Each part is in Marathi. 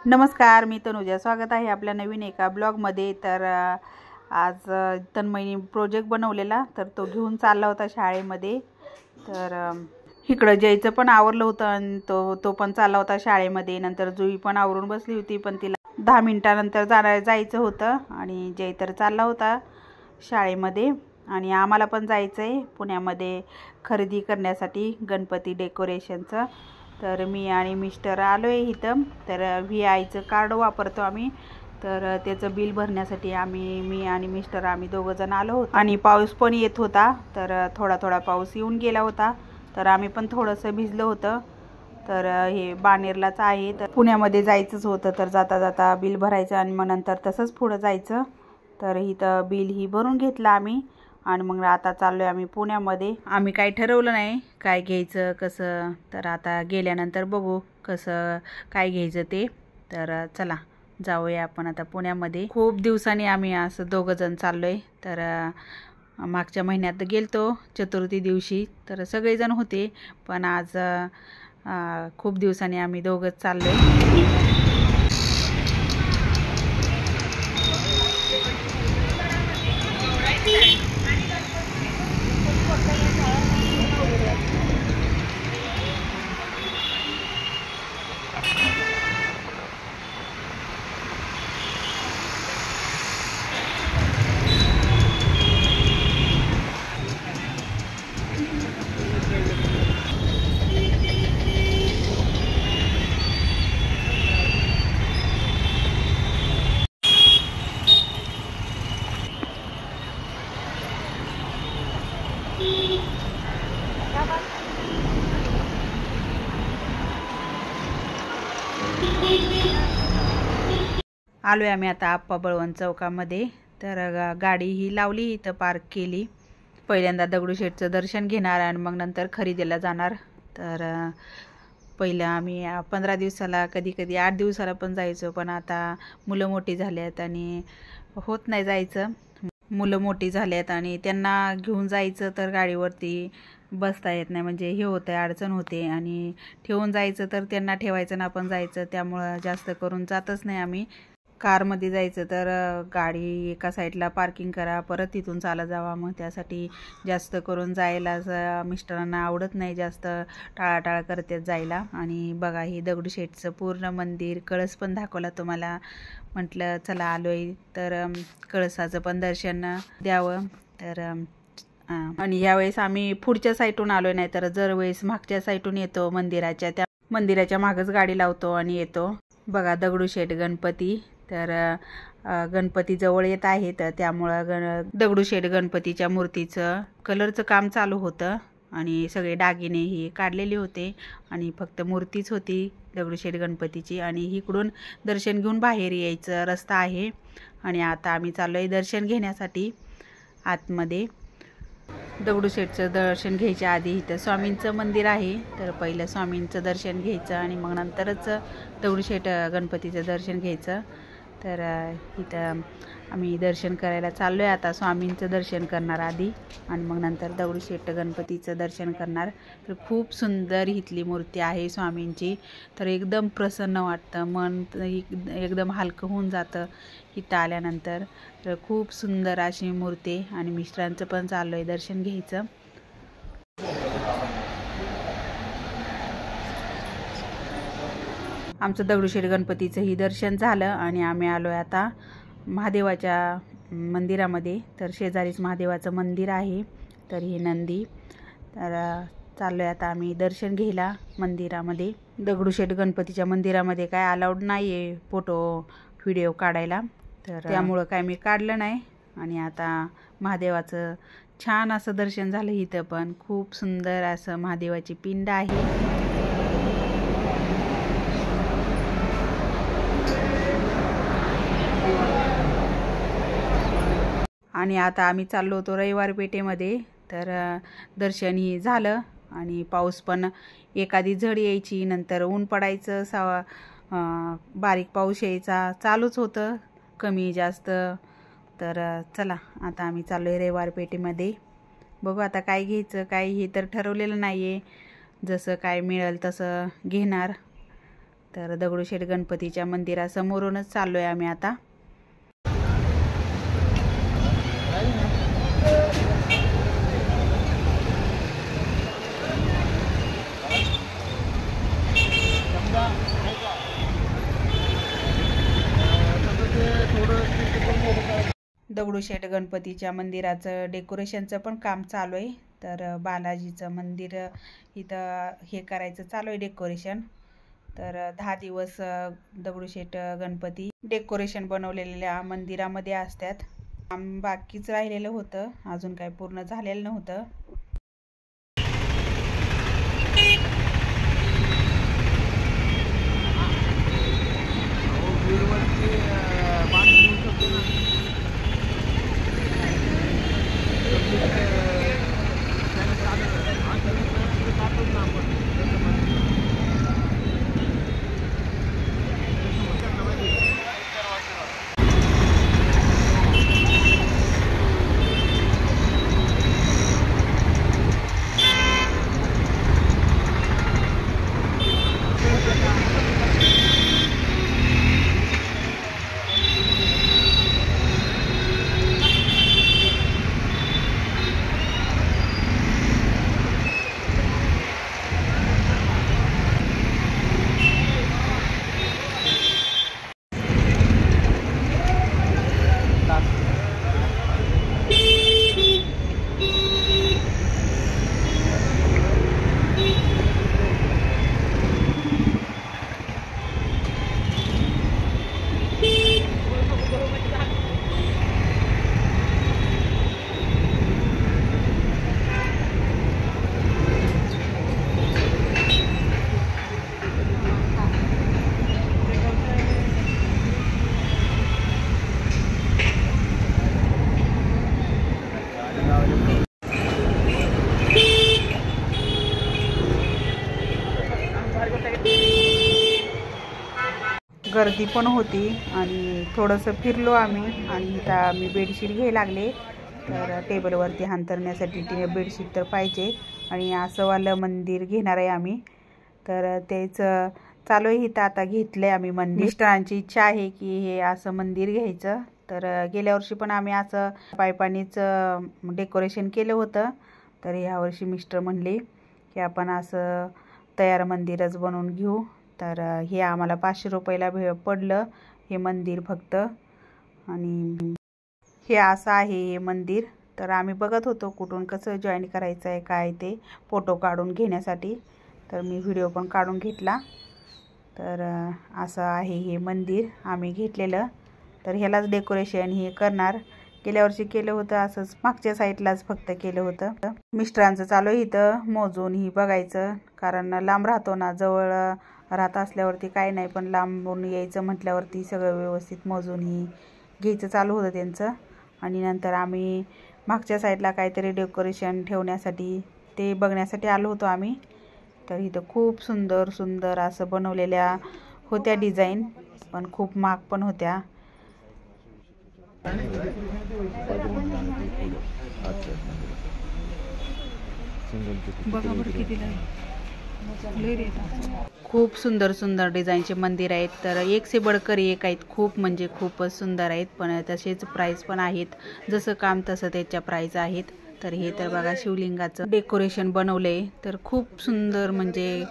नमस्कार, मी तनुजा. स्वागत आहे आपल्या नवीन एका ब्लॉगमध्ये. तर आज तन्मयनी प्रोजेक्ट बनवलेला, तर तो घेऊन चालला होता शाळेमध्ये. तर इकडं जयचं पण आवरलं होतं आणि तो पण चालला होता शाळेमध्ये. नंतर जुई पण आवरून बसली होती, पण तिला 10 मिनिटानंतर जायचं होतं आणि जय तर चालला होता शाळेमध्ये. आणि आम्हाला पण जायचं आहे पुण्यामध्ये खरेदी करण्यासाठी गणपती डेकोरेशनचं. तर मी आणि मिस्टर आलो आहे इथं. तर VIचं कार्ड वापरतो आम्ही, तर त्याचं बिल भरण्यासाठी मी आणि मिस्टर आम्ही दोघंजण आलो होतो. आणि पाऊस पण येत होता, तर थोडा थोडा पाऊस येऊन गेला होता, तर आम्ही पण थोडंसं भिजलो होतं. तर हे बाणेरलाच आहे, तर पुण्यामध्ये जायचंच होतं. तर जाता जाता बिल भरायचं आणि मग नंतर तसंच पुढं जायचं. तर इथं बिल ही भरून घेतलं आम्ही आणि मग आता चाललो आहे आम्ही पुण्यामध्ये. आम्ही काही ठरवलं नाही काय घ्यायचं कसं, तर आता गेल्यानंतर बघू कसं काय घ्यायचं ते. तर चला जाऊया आपण आता पुण्यामध्ये. खूप दिवसांनी आम्ही असं दोघंजण चाललो आहे. तर मागच्या महिन्यात गेलतो चतुर्थी दिवशी, तर सगळेजण होते, पण आज खूप दिवसांनी आम्ही दोघंच चाललो आहे. आलो आहे आम्ही आता आप्पा बळवंत चौकामध्ये. तर गाडी ही लावली, इथं पार्क केली. पहिल्यांदा दगडूशेठचं दर्शन घेणार आणि मग नंतर खरेदीला जाणार. तर पहिलं आम्ही 15 दिवसाला, कधी कधी 8 दिवसाला पण जायचो, पण आता मुलं मोठी झाली आहेत आणि होत नाही जायचं. मुलं मोठी झाली आहेत आणि त्यांना घेऊन जायचं तर गाडीवरती बसता येत नाही, म्हणजे हे होतं, अडचण होते. आणि ठेवून जायचं तर त्यांना ठेवायचं ना आपण जायचं, त्यामुळं जास्त करून जातच नाही आम्ही. कारमध्ये जायचं तर गाडी एका साईडला पार्किंग करा, परत तिथून चालत जावा. मग त्यासाठी जास्त करून जायला मिस्टरांना आवडत नाही, जास्त टाळाटाळ करतात जायला. आणि बघा ही दगडूशेठचं पूर्ण मंदिर, कळस पण दाखवला तुम्हाला. म्हटलं चला आलो आहे तर कळसाचं पण दर्शन द्यावं. तर आणि यावेळेस आम्ही पुढच्या साईडून आलो, नाही तर दरवेळेस मागच्या साईडून येतो मंदिराच्या. त्या मंदिराच्या मागच गाडी लावतो आणि येतो. बघा दगडूशेठ गणपती. तर गणपती जवळ येत आहे, तर त्यामुळं दगडूशेठ गणपतीच्या मूर्तीचं कलरचं काम चालू होतं आणि सगळे दागिने ही काढलेले होते आणि फक्त मूर्तीच होती दगडूशेठ गणपतीची. आणि इकडून दर्शन घेऊन बाहेर यायचं रस्ता आहे. आणि आता आम्ही चाललो आहे दर्शन घेण्यासाठी आतमध्ये. दगडूशेठचं दर्शन घ्यायच्या आधी इथं स्वामींचं मंदिर आहे, तर पहिलं स्वामींचं दर्शन घ्यायचं आणि मग नंतरच दगडूशेठ गणपतीचं दर्शन घ्यायचं. तर इथं आम्ही दर्शन करायला चाललो आहे आता. स्वामींचं दर्शन करणार आधी आणि मग नंतर दगडूशेठ गणपतीचं दर्शन करणार. तर खूप सुंदर इथली मूर्ती आहे स्वामींची, तर एकदम प्रसन्न वाटतं, मन एकदम हलकं होऊन जातं इथं आल्यानंतर. तर खूप सुंदर अशी मूर्ती. आणि मिस्टरांचं पण चाललो आहे दर्शन घ्यायचं. आमचं दगडूशेठ गणपतीचंही दर्शन झालं आणि आम्ही आलो आहे आता महादेवाच्या मंदिरामध्ये. तर शेजारीच महादेवाचं मंदिर आहे, तर ही नंदी. तर चाललो आहे आता आम्ही दर्शन घ्यायला मंदिरामध्ये. दगडूशेठ गणपतीच्या मंदिरामध्ये काय अलाउड नाही आहे फोटो व्हिडिओ काढायला, तर त्यामुळं काय मी काढलं नाही. आणि आता महादेवाचं छान असं दर्शन झालं. इथं पण खूप सुंदर असं महादेवाची पिंड आहे. आणि आता आम्ही चाललो होतो रविवार पेठेमध्ये. तर दर्शन ही झालं आणि पाऊस पण एखादी झड यायची, नंतर ऊन पडायचं, बारीक पाऊस यायचा, चालूच होतं कमी जास्त. तर चला आता आम्ही चाललो आहे रविवार पेठेमध्ये. बघू आता काय घ्यायचं काय हे तर ठरवलेलं नाही आहे, जसं काय मिळेल तसं घेणार. तर दगडूशेठ गणपतीच्या मंदिरासमोरूनच चाललो आहे आम्ही आता. दगडूशेठ गणपतीच्या मंदिराचं डेकोरेशनचं पण काम चालू आहे. तर बालाजीचं मंदिर इथं हे करायचं चालू आहे डेकोरेशन. तर 10 दिवस दगडूशेठ गणपती डेकोरेशन बनवलेल्या मंदिरामध्ये असतात. काम बाकीच राहिलेलं होतं, अजून काही पूर्ण झालेलं नव्हतं. गर्दी पण होती आणि थोडंसं फिरलो आम्ही आणि इथं आम्ही बेडशीट घ्यायला लागले. तर टेबलवरती अंथरण्यासाठी बेडशीट तर पाहिजे आणि असं वालं मंदिर घेणार आहे आम्ही. तर तेच चालू आहे इथं. आता घेतलं आहे आम्ही मंदिर. मिस्टरांची इच्छा आहे की हे असं मंदिर घ्यायचं. तर गेल्या वर्षी पण आम्ही असं पायपानीच डेकोरेशन केलं होतं. तर यावर्षी मिस्टर म्हणले की आपण असं तयार मंदिरच बनवून घेऊ. तर हे आम्हाला 500 रुपयाला पडलं हे मंदिर फक्त. आणि हे असं आहे हे मंदिर. तर आम्ही बघत होतो कुठून कसं जॉईन करायचं आहे काय ते फोटो काढून घेण्यासाठी. तर मी व्हिडिओ पण काढून घेतला. तर असं आहे हे मंदिर आम्ही घेतलेलं. तर ह्यालाच डेकोरेशन हे करणार. गेल्या वर्षी केलं होतं असंच मागच्या साईडलाच फक्त केलं होतं. मिस्टरांचं चालू आहे इथं मोजून ही बघायचं, कारण लांब राहतो ना. जवळ राहत असल्यावरती काय नाही, पण लांबून यायचं म्हटल्यावरती सगळं व्यवस्थित मोजून ही घ्यायचं चालू होतं त्यांचं. आणि नंतर आम्ही मागच्या साईडला काहीतरी डेकोरेशन ठेवण्यासाठी ते बघण्यासाठी आलो होतो आम्ही. तर इथं खूप सुंदर सुंदर असं बनवलेल्या होत्या डिझाईन, पण खूप महाग पण होत्या. बघा बरं कितीला खूप सुंदर सुंदर डिझाईनचे मंदिर आहेत. तर एक से बडकर एक आहेत. खूप म्हणजे खूपच सुंदर आहेत, पण तसेच प्राईस पण आहेत. जसं काम तसं त्याच्या प्राईस आहेत. तर हे तर बघा शिवलिंगाचं डेकोरेशन बनवलंय. तर खूप सुंदर, म्हणजे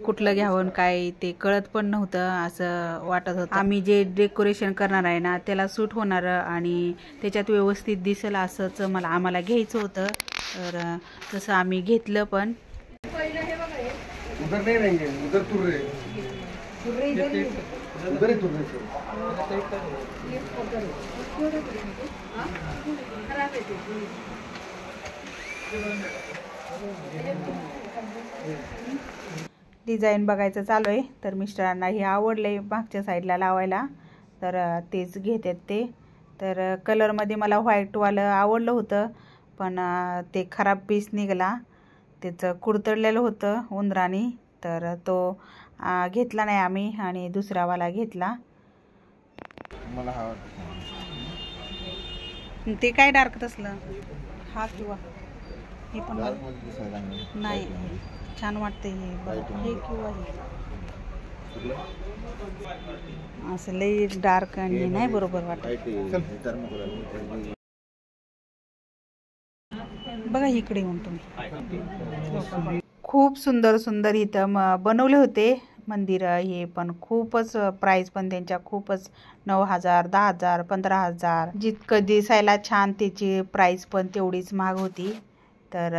कुठलं घ्यावं काय ते कळत पण नव्हतं असं वाटत होतं. आम्ही जे डेकोरेशन करणार आहे ना त्याला सूट होणार आणि त्याच्यात व्यवस्थित दिसेल असंच आम्हाला घ्यायचं होतं. तर तसं आम्ही घेतलं. पण उधर नहीं रहेंगे, उधर तुर रहे उधर ही तुर रहे डिझाईन बघायचं चालू आहे. तर मिस्टरांना हे आवडले मागच्या साईडला लावायला, तर तेच घेतात ते. तर कलरमध्ये मला व्हाईटवालं आवडलं होतं, पण ते खराब पीस निघाला. त्याचं कुडतडलेलं होतं उंदराने. तर तो घेतला नाही आम्ही आणि दुसरावाला घेतला. मला हा ते काय डार्क तसलं हा किंवा हे पण नाही छान वाटते हे किंवा हे असं लई डार्क आणि नाही बरोबर वाटत. बघा इकडे येऊन तुम्ही. खूप सुंदर सुंदर इथं बनवले होते मंदिर हे, पण खूपच प्राइस पण त्यांच्या खूपच 9,000, 10,000, 15,000 जितकं दिसायला छान त्याची प्राइस पण तेवढीच महाग होती. तर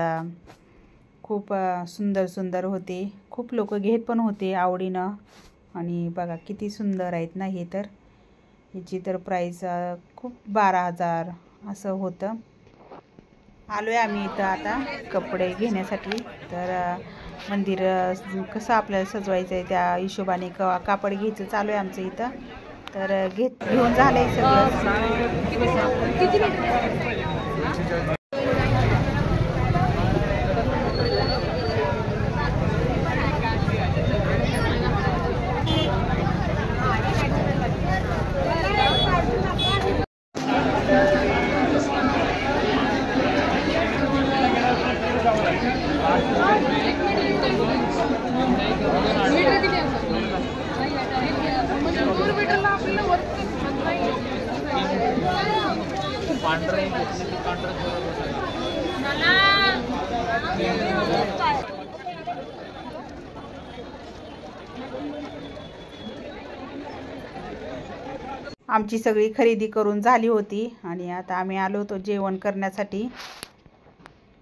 खूप सुंदर सुंदर होते. खूप लोक घेत पण होते आवडीनं. आणि बघा किती सुंदर आहेत ना हे. तर ह्याची तर प्राइस खूप 12,000 असं होतं. आलोय आम्ही इथं आता कपडे घेण्यासाठी. तर मंदिर कसं आपल्याला सजवायचं आहे त्या हिशोबाने कापड घ्यायचं चालू आहे आमचं इथं. तर घेऊन झालंय सगळं. आमची सगळी खरेदी करून झाली होती आणि आता आम्ही आलो होतो जेवण करण्यासाठी.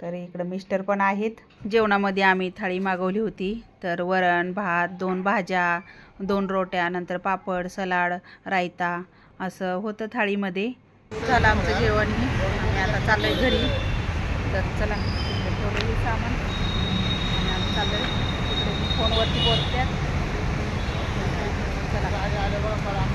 तर इकडं मिस्टर पण आहेत. जेवणामध्ये आम्ही थाळी मागवली होती. तर वरण भात, 2 भाज्या, 2 रोट्या, नंतर पापड, सलाड, रायता असं होतं थाळीमध्ये. झालं आमचं जेवण. आम्ही आता चाललोय घरी. तर चला ठेवलं हे सामान आणि आम्ही चाललोय. फोनवरती बोलतात. चला